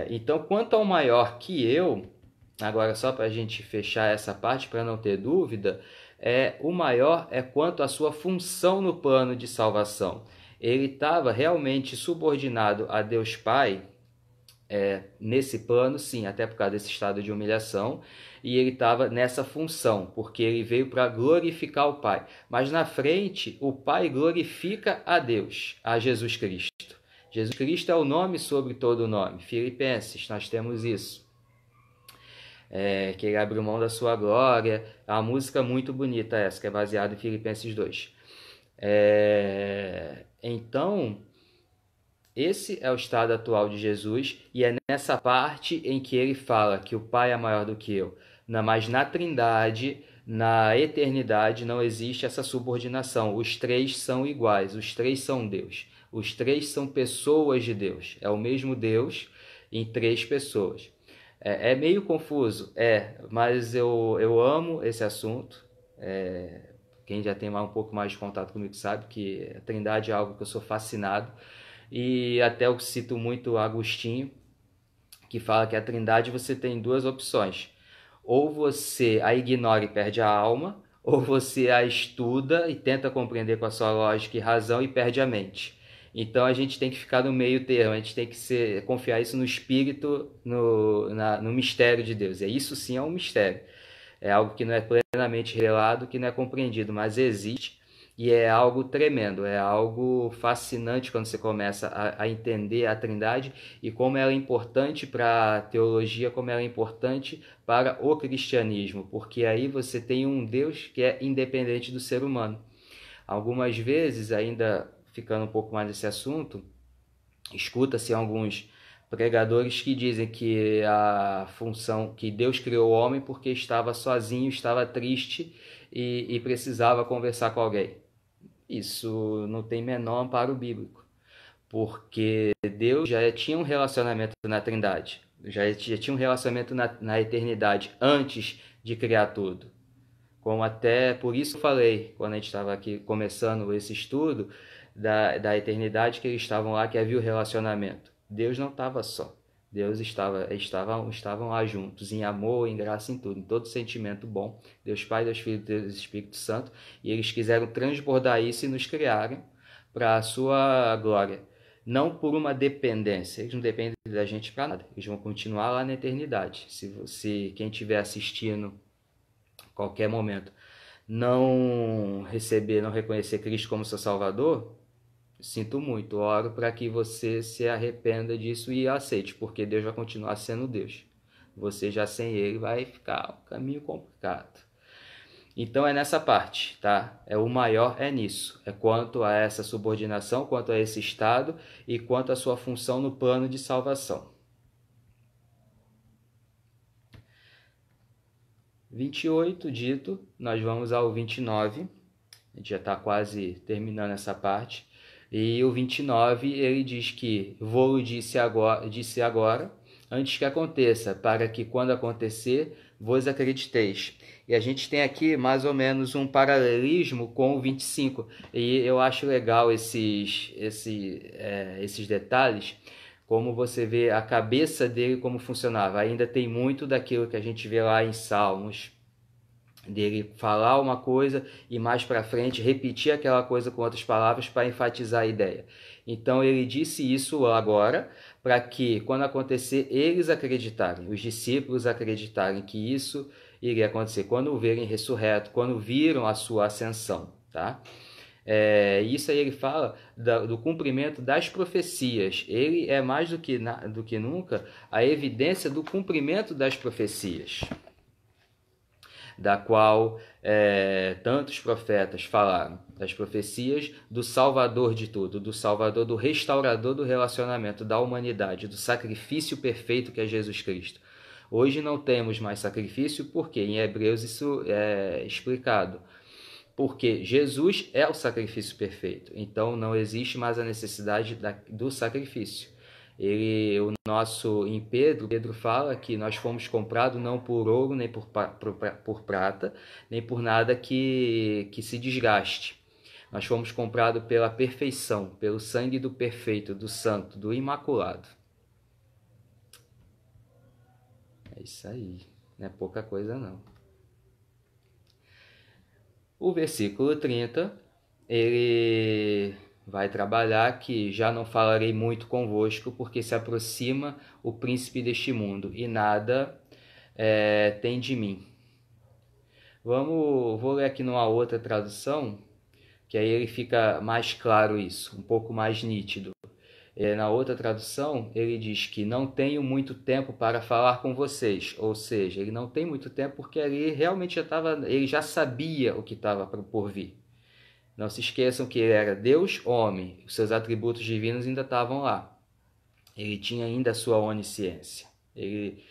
Então, quanto ao maior que eu, agora só para a gente fechar essa parte, para não ter dúvida, o maior é quanto à sua função no plano de salvação. Ele estava realmente subordinado a Deus Pai, nesse plano, sim, até por causa desse estado de humilhação, e ele estava nessa função, porque ele veio para glorificar o Pai. Mas na frente, o Pai glorifica a Deus, a Jesus Cristo. Jesus Cristo é o nome sobre todo o nome. Filipenses, nós temos isso. Que ele abriu mão da sua glória. É uma música muito bonita essa, que é baseada em Filipenses 2. Então, esse é o estado atual de Jesus, e é nessa parte em que ele fala que o Pai é maior do que eu. Mas na Trindade, na eternidade, não existe essa subordinação. Os três são iguais, os três são Deus. Os três são pessoas de Deus. É o mesmo Deus em três pessoas. É meio confuso, mas eu amo esse assunto. Quem já tem um pouco mais de contato comigo sabe que a Trindade é algo que eu sou fascinado. E até eu cito muito Agostinho, que fala que a Trindade você tem duas opções. Ou você a ignora e perde a alma, ou você a estuda e tenta compreender com a sua lógica e razão e perde a mente. Então a gente tem que ficar no meio termo, a gente tem que confiar isso no Espírito, no mistério de Deus. Isso sim é um mistério. É algo que não é plenamente revelado, que não é compreendido, mas existe. E é algo tremendo, é algo fascinante quando você começa a entender a Trindade e como ela é importante para a teologia, como ela é importante para o cristianismo, porque aí você tem um Deus que é independente do ser humano. Algumas vezes, ainda ficando um pouco mais nesse assunto, escuta-se alguns pregadores que dizem que a função que Deus criou o homem porque estava sozinho, estava triste e precisava conversar com alguém. Isso não tem menor amparo bíblico, porque Deus já tinha um relacionamento na Trindade, já tinha um relacionamento na eternidade antes de criar tudo. Como até por isso eu falei, quando a gente estava aqui começando esse estudo da eternidade, que eles estavam lá, que havia o relacionamento. Deus não estava só. Deus estavam lá juntos, em amor, em graça, em tudo, em todo sentimento bom. Deus Pai, Deus Filho, Deus Espírito Santo. E eles quiseram transbordar isso e nos criarem para a sua glória. Não por uma dependência. Eles não dependem da gente para nada. Eles vão continuar lá na eternidade. Se quem estiver assistindo qualquer momento não receber, não reconhecer Cristo como seu Salvador, sinto muito, oro para que você se arrependa disso e aceite, porque Deus vai continuar sendo Deus. Você já sem Ele vai ficar um caminho complicado. Então é nessa parte, tá? O maior é nisso, é quanto a essa subordinação, quanto a esse estado e quanto à sua função no plano de salvação. 28 dito, nós vamos ao 29, a gente já está quase terminando essa parte, e o 29 ele diz que vou-lo disse agora, antes que aconteça, para que quando acontecer, vos acrediteis. E a gente tem aqui mais ou menos um paralelismo com o 25, e eu acho legal esses detalhes, como você vê a cabeça dele como funcionava. Ainda tem muito daquilo que a gente vê lá em Salmos, dele falar uma coisa e mais para frente repetir aquela coisa com outras palavras para enfatizar a ideia. Então ele disse isso agora para que quando acontecer eles acreditarem, os discípulos acreditarem que isso iria acontecer quando o verem ressurreto, quando viram a sua ascensão, tá? Isso aí ele fala do cumprimento das profecias. Ele é mais do que nunca a evidência do cumprimento das profecias, da qual tantos profetas falaram, das profecias do Salvador de tudo, do Salvador, do restaurador do relacionamento da humanidade, do sacrifício perfeito que é Jesus Cristo. Hoje não temos mais sacrifício, porque em Hebreus isso é explicado. Porque Jesus é o sacrifício perfeito, então não existe mais a necessidade do sacrifício. Em Pedro fala que nós fomos comprados não por ouro, nem por prata, nem por nada que se desgaste. Nós fomos comprados pela perfeição, pelo sangue do perfeito, do santo, do imaculado. É isso aí, não é pouca coisa não. O versículo 30, ele vai trabalhar que já não falarei muito convosco, porque se aproxima o príncipe deste mundo, e nada tem de mim. Vou ler aqui numa outra tradução, que aí ele fica mais claro isso, um pouco mais nítido. Na outra tradução, ele diz que não tenho muito tempo para falar com vocês, ou seja, ele não tem muito tempo porque ele realmente ele já sabia o que estava por vir. Não se esqueçam que ele era Deus, homem, os seus atributos divinos ainda estavam lá. Ele tinha ainda a sua onisciência. Ele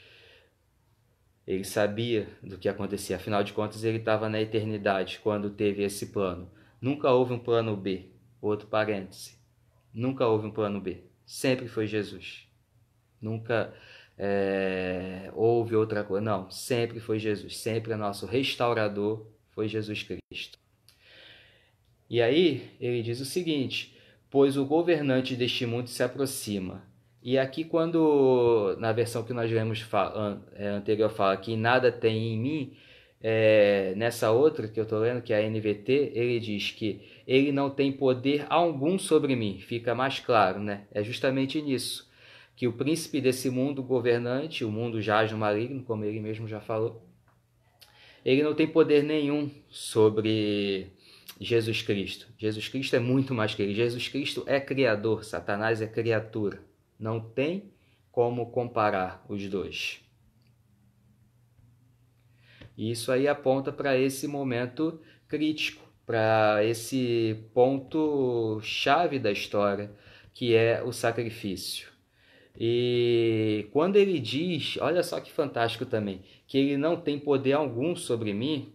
sabia do que acontecia, afinal de contas ele estava na eternidade quando teve esse plano. Nunca houve um plano B, outro parêntese. Nunca houve um plano B. Sempre foi Jesus. Nunca houve outra coisa. Não, sempre foi Jesus. Sempre é nosso restaurador, foi Jesus Cristo. E aí ele diz o seguinte: pois o governante deste mundo se aproxima. E aqui quando, na versão que nós lemos anterior, fala que nada tem em mim, nessa outra que eu estou lendo, que é a NVT, ele diz que ele não tem poder algum sobre mim. Fica mais claro, né? É justamente nisso, que o príncipe desse mundo, governante, o mundo jaz no maligno, como ele mesmo já falou, ele não tem poder nenhum sobre Jesus Cristo. Jesus Cristo é muito mais que ele. Jesus Cristo é criador, Satanás é criatura. Não tem como comparar os dois. E isso aí aponta para esse momento crítico, para esse ponto chave da história, que é o sacrifício. E quando ele diz, olha só que fantástico também, que ele não tem poder algum sobre mim,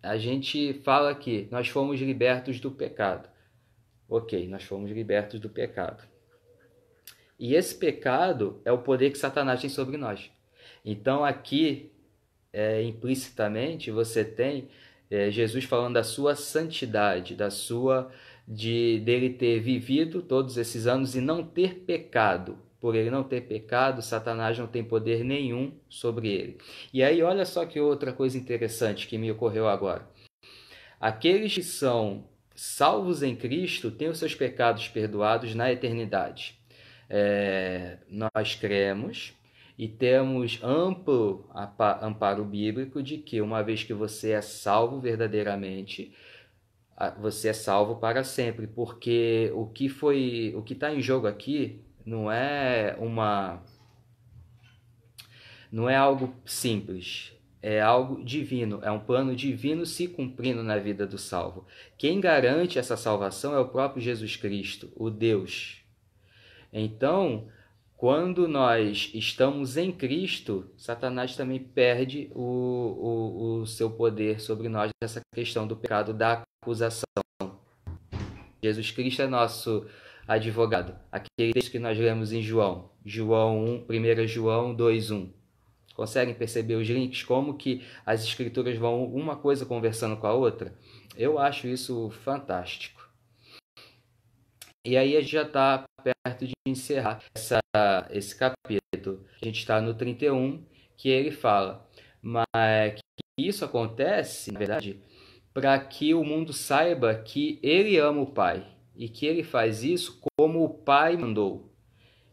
a gente fala que nós fomos libertos do pecado. Ok, nós fomos libertos do pecado. E esse pecado é o poder que Satanás tem sobre nós. Então aqui, implicitamente, você tem Jesus falando da sua santidade, dele ter vivido todos esses anos e não ter pecado. Por ele não ter pecado, Satanás não tem poder nenhum sobre ele. E aí, olha só que outra coisa interessante que me ocorreu agora. Aqueles que são salvos em Cristo têm os seus pecados perdoados na eternidade. Nós cremos e temos amplo amparo bíblico de que uma vez que você é salvo verdadeiramente, você é salvo para sempre, porque o que está em jogo aqui não é algo simples, é algo divino, é um plano divino se cumprindo na vida do salvo. Quem garante essa salvação é o próprio Jesus Cristo, o Deus. Então, quando nós estamos em Cristo, Satanás também perde o seu poder sobre nós nessa questão do pecado, da acusação. Jesus Cristo é nosso advogado. Aquele texto que nós lemos em João 1 João 2:1. Conseguem perceber os links? Como que as escrituras vão uma coisa conversando com a outra? Eu acho isso fantástico. E aí a gente já está perto de encerrar esse capítulo. A gente está no 31, que ele fala, mas que isso acontece, na verdade, para que o mundo saiba que ele ama o Pai e que ele faz isso como o Pai mandou.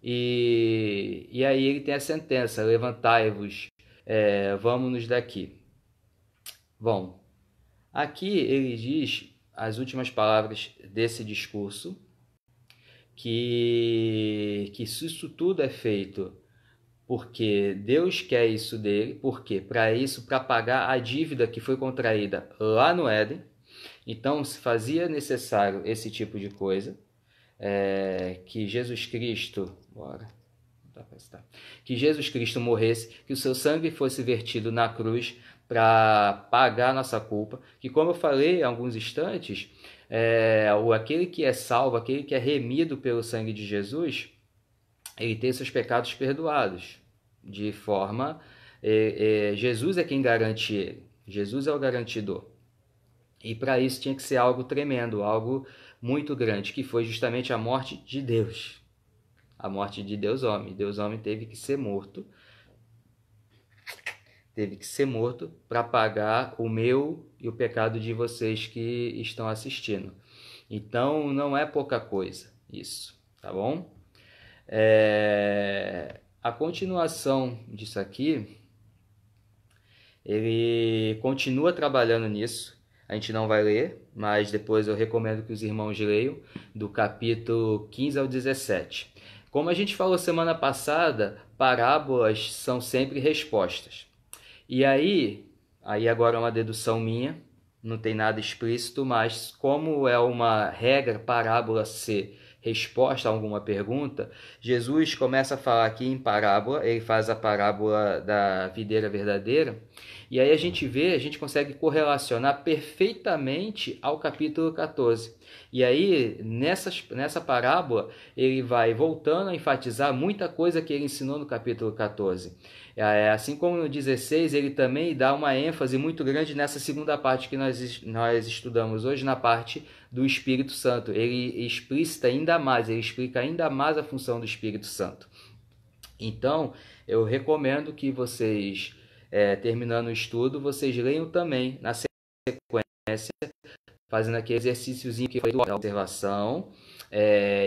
E aí ele tem a sentença: levantai-vos, vamos-nos daqui. Bom, aqui ele diz as últimas palavras desse discurso, que isso tudo é feito porque Deus quer isso dele, porque para isso, para pagar a dívida que foi contraída lá no Éden. Então se fazia necessário esse tipo de coisa, que Jesus Cristo, que Jesus Cristo morresse, que o seu sangue fosse vertido na cruz para pagar a nossa culpa, que, como eu falei há alguns instantes, aquele que é salvo, aquele que é remido pelo sangue de Jesus, ele tem seus pecados perdoados, de forma... Jesus é quem garante ele, Jesus é o garantidor. E para isso tinha que ser algo tremendo, algo muito grande, que foi justamente a morte de Deus. A morte de Deus homem. Deus homem teve que ser morto. Teve que ser morto para pagar o meu e o pecado de vocês que estão assistindo. Então não é pouca coisa isso, tá bom? A continuação disso aqui, ele continua trabalhando nisso. A gente não vai ler, mas depois eu recomendo que os irmãos leiam, do capítulo 15 ao 17. Como a gente falou semana passada, parábolas são sempre respostas. E aí agora é uma dedução minha, não tem nada explícito, mas como é uma regra parábola ser resposta a alguma pergunta, Jesus começa a falar aqui em parábola, ele faz a parábola da videira verdadeira, e aí a gente consegue correlacionar perfeitamente ao capítulo 14. E aí, nessa parábola, ele vai voltando a enfatizar muita coisa que ele ensinou no capítulo 14. Assim como no 16, ele também dá uma ênfase muito grande nessa segunda parte que nós estudamos hoje, na parte do Espírito Santo. Ele explicita ainda mais, ele explica ainda mais a função do Espírito Santo. Então, eu recomendo que vocês, terminando o estudo, vocês leiam também na sequência, fazendo aquele exercíciozinho que foi de observação,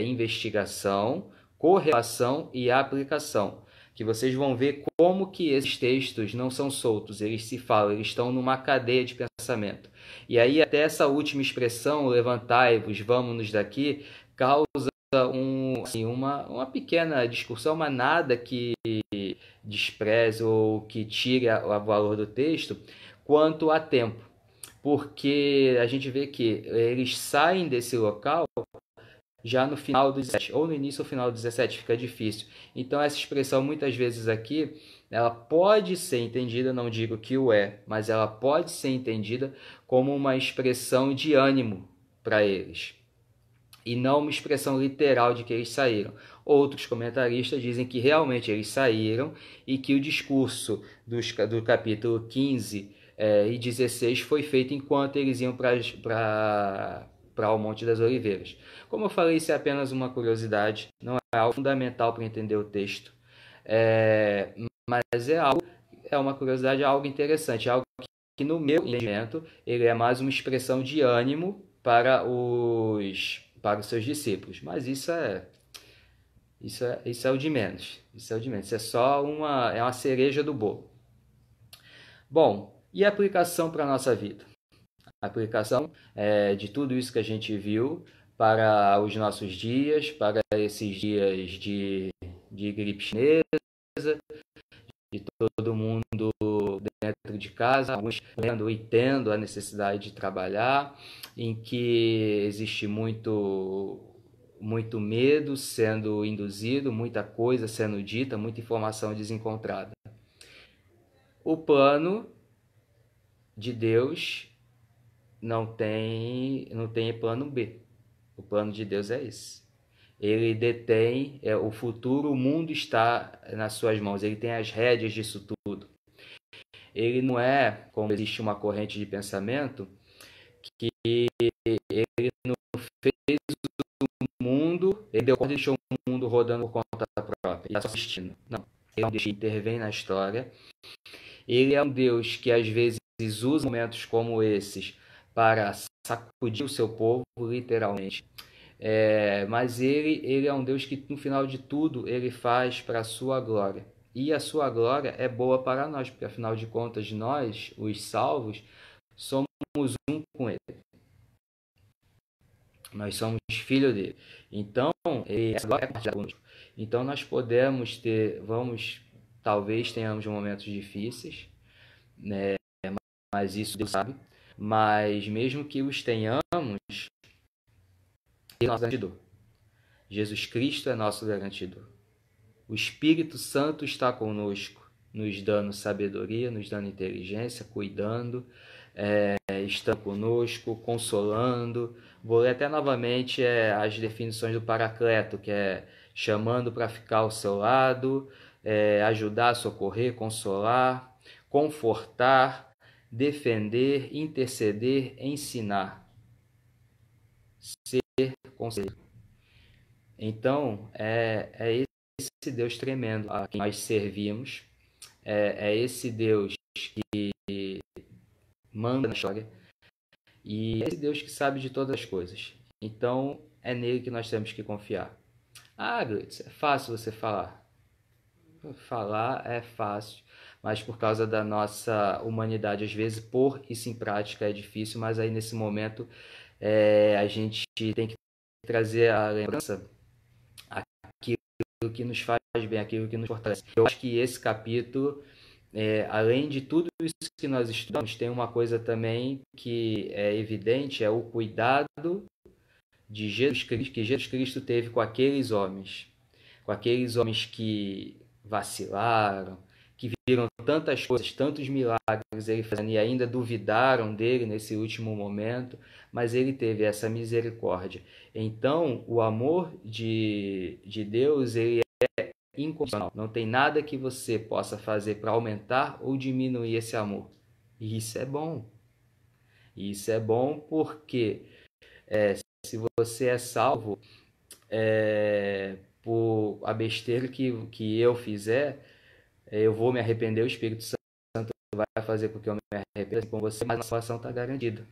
investigação, correlação e aplicação. Que vocês vão ver como que esses textos não são soltos, eles se falam, eles estão numa cadeia de pensamento. E aí até essa última expressão, levantai-vos, vamos-nos daqui, causa uma pequena discussão, mas nada que despreze ou que tire o valor do texto, quanto a tempo. Porque a gente vê que eles saem desse local já no final do 17, ou no início ou final do 17, fica difícil. Então essa expressão muitas vezes aqui, ela pode ser entendida, não digo que o é, mas ela pode ser entendida como uma expressão de ânimo para eles, e não uma expressão literal de que eles saíram. Outros comentaristas dizem que realmente eles saíram e que o discurso do capítulo 15 e 16 foi feito enquanto eles iam para o Monte das Oliveiras. Como eu falei, isso é apenas uma curiosidade, não é algo fundamental para entender o texto, mas é uma curiosidade, algo interessante, algo que no meu entendimento ele é mais uma expressão de ânimo para os seus discípulos. Mas isso Isso é o de menos. Isso é o de menos. Isso é só uma cereja do bolo. Bom, e a aplicação para a nossa vida? A aplicação de tudo isso que a gente viu para os nossos dias, para esses dias de gripe chinesa, de todo mundo dentro de casa, alguns lendo e tendo a necessidade de trabalhar, em que existe muito medo sendo induzido, muita coisa sendo dita, muita informação desencontrada. O plano de Deus não tem plano B. O plano de Deus é esse. Ele detém o futuro, o mundo está nas suas mãos, ele tem as rédeas disso tudo. Ele não é, como existe uma corrente de pensamento, que ele não fez o mundo, ele deixou o mundo rodando por conta própria, e está assistindo. Não, ele é um Deus que intervém na história, ele é um Deus que às vezes usa momentos como esses para sacudir o seu povo, literalmente. Mas ele é um Deus que, no final de tudo, ele faz para a sua glória. E a sua glória é boa para nós, porque afinal de contas, nós, os salvos, somos um com ele. Nós somos filhos dele. Então, essa glória é compartilhada conosco. Então, nós podemos talvez tenhamos momentos difíceis, né? Mas isso Deus sabe. Mas mesmo que os tenhamos, Ele é nosso garantidor. Jesus Cristo é nosso garantidor. O Espírito Santo está conosco, nos dando sabedoria, nos dando inteligência, cuidando, estando conosco, consolando. Vou ler até novamente as definições do Paracleto, que é chamando para ficar ao seu lado, ajudar, socorrer, consolar, confortar, defender, interceder, ensinar, ser conselheiro. Então, é esse Deus tremendo a quem nós servimos, é esse Deus que manda na história e é esse Deus que sabe de todas as coisas. Então, é nele que nós temos que confiar. Ah, Glitz, é fácil você falar. Falar é fácil, mas por causa da nossa humanidade, às vezes, pôr isso em prática é difícil, mas aí nesse momento a gente tem que trazer a lembrança aquilo que nos faz bem, aquilo que nos fortalece. Eu acho que esse capítulo, além de tudo isso que nós estudamos, tem uma coisa também que é evidente, é o cuidado de Jesus Cristo, que Jesus Cristo teve com aqueles homens que vacilaram, que viram tantas coisas, tantos milagres ele fazendo e ainda duvidaram dele nesse último momento, mas ele teve essa misericórdia. Então, o amor de Deus, ele é incondicional. Não tem nada que você possa fazer para aumentar ou diminuir esse amor. E isso é bom. Isso é bom porque se você é salvo por a besteira que eu fizer, eu vou me arrepender, o Espírito Santo vai fazer com que eu me arrependa com você, mas a salvação está garantida.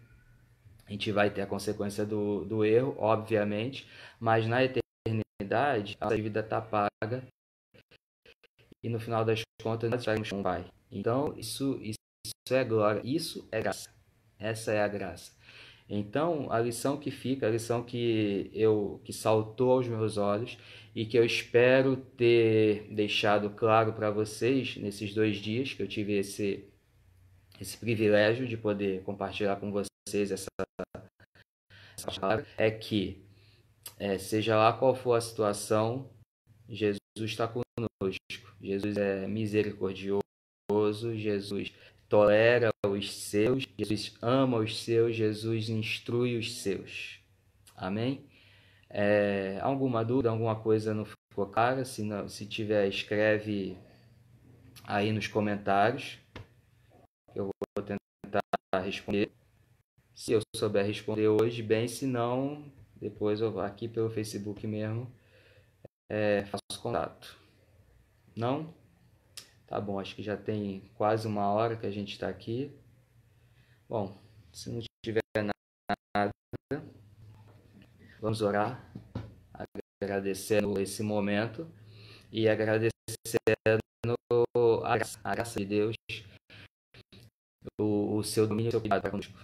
A gente vai ter a consequência do erro, obviamente, mas na eternidade a nossa dívida está paga e no final das contas nós estaremos com o Pai. Então isso é glória, isso é graça. Essa é a graça. Então, a lição que fica, a lição que saltou aos meus olhos e que eu espero ter deixado claro para vocês nesses 2 dias que eu tive esse privilégio de poder compartilhar com vocês essa palavra, é que, seja lá qual for a situação, Jesus está conosco. Jesus é misericordioso, Jesus tolera os seus, Jesus ama os seus, Jesus instrui os seus. Amém? Alguma dúvida, alguma coisa não ficou clara? Se tiver, escreve aí nos comentários. Eu vou tentar responder. Se eu souber responder hoje, bem, se não, depois eu vou aqui pelo Facebook mesmo, faço contato. Não? Tá bom, acho que já tem quase 1 hora que a gente está aqui. Bom, se não tiver nada, vamos orar. agradecendo esse momento e agradecendo a graça de Deus, o seu domínio e o seu cuidado conosco.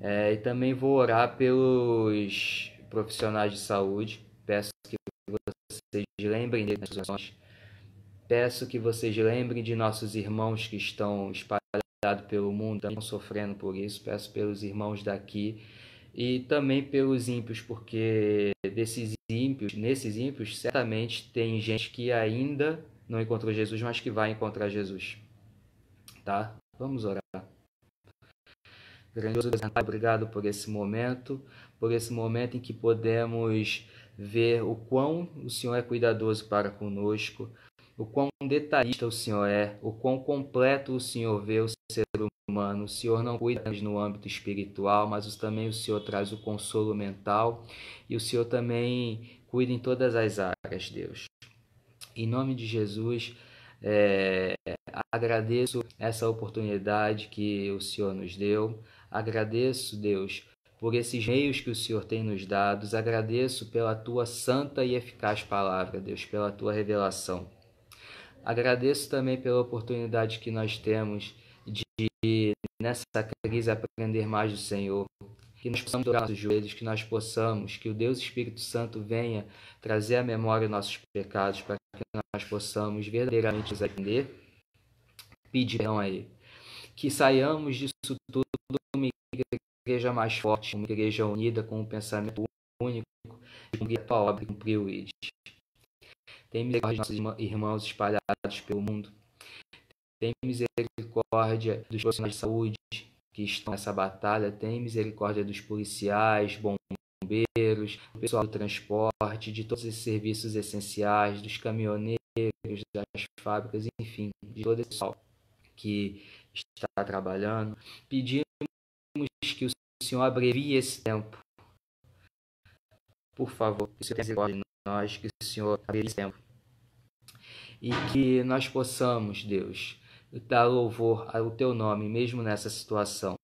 E também vou orar pelos profissionais de saúde. Peço que vocês lembrem das suas orações. Peço que vocês lembrem de nossos irmãos que estão espalhados pelo mundo, também estão sofrendo por isso. Peço pelos irmãos daqui e também pelos ímpios, porque nesses ímpios, certamente tem gente que ainda não encontrou Jesus, mas que vai encontrar Jesus. Tá? Vamos orar. Grandioso Deus, obrigado por esse momento em que podemos ver o quão o Senhor é cuidadoso para conosco, o quão detalhista o Senhor é, o quão completo o Senhor vê o ser humano. O Senhor não cuida apenas no âmbito espiritual, mas também o Senhor traz o consolo mental e o Senhor também cuida em todas as áreas, Deus. Em nome de Jesus, agradeço essa oportunidade que o Senhor nos deu. Agradeço, Deus, por esses meios que o Senhor tem nos dado. Agradeço pela Tua santa e eficaz palavra, Deus, pela Tua revelação. Agradeço também pela oportunidade que nós temos de, nessa crise, aprender mais do Senhor. Que nós possamos dobrar nossos joelhos, que o Deus Espírito Santo venha trazer à memória nossos pecados, para que nós possamos verdadeiramente nos arrepender, pedir perdão a Ele. Que saiamos disso tudo uma igreja mais forte, uma igreja unida com um pensamento único, de cumprir a Tua obra e cumprir o ID. Tem misericórdia dos nossos irmãos espalhados pelo mundo. Tem misericórdia dos profissionais de saúde que estão nessa batalha. Tem misericórdia dos policiais, bombeiros, do pessoal do transporte, de todos esses serviços essenciais, dos caminhoneiros, das fábricas, enfim, de todo esse pessoal que está trabalhando. Pedimos que o Senhor abrevie esse tempo. Por favor, que o Senhor tenha misericórdia de nós, que o Senhor abrevie esse tempo. E que nós possamos, Deus, dar louvor ao Teu nome, mesmo nessa situação.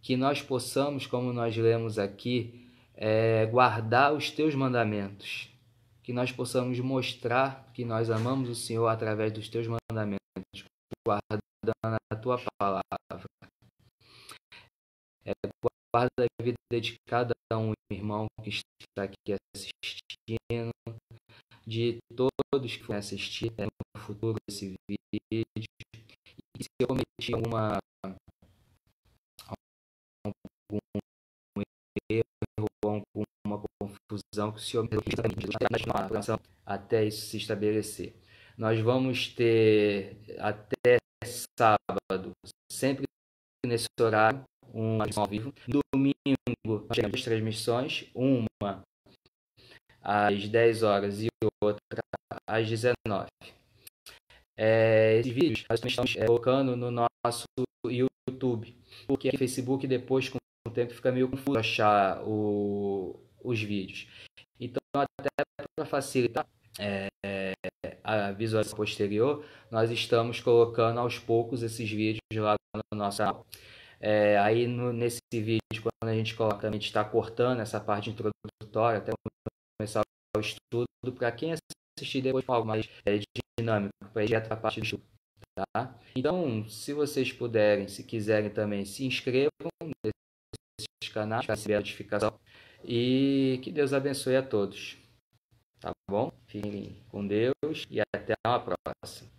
Que nós possamos, como nós lemos aqui, guardar os Teus mandamentos. Que nós possamos mostrar que nós amamos o Senhor através dos Teus mandamentos, guardando a Tua palavra. Guarda a vida de cada irmão que está aqui assistindo, de todos que forem assistir no futuro esse vídeo, e se eu cometi algum erro, alguma confusão, que o Senhor me permita até isso se estabelecer. Nós vamos ter até sábado, sempre nesse horário, uma transmissão ao vivo. Domingo, nós temos 2 transmissões, uma às 10 horas e outra às 19. Esses vídeos nós estamos colocando no nosso YouTube, porque o Facebook depois, com o tempo, fica meio confuso achar os vídeos. Então, até para facilitar a visualização posterior, nós estamos colocando aos poucos esses vídeos lá no nosso canal. Aí nesse vídeo, quando a gente coloca, a gente está cortando essa parte introdutória até começar o estudo, para quem assistir depois algo mais dinâmico, para ir direto para a parte do estudo. Tá? Então, se vocês puderem, se quiserem também, se inscrevam nesses canais para receber a notificação, e que Deus abençoe a todos. Tá bom? Fiquem com Deus e até uma próxima.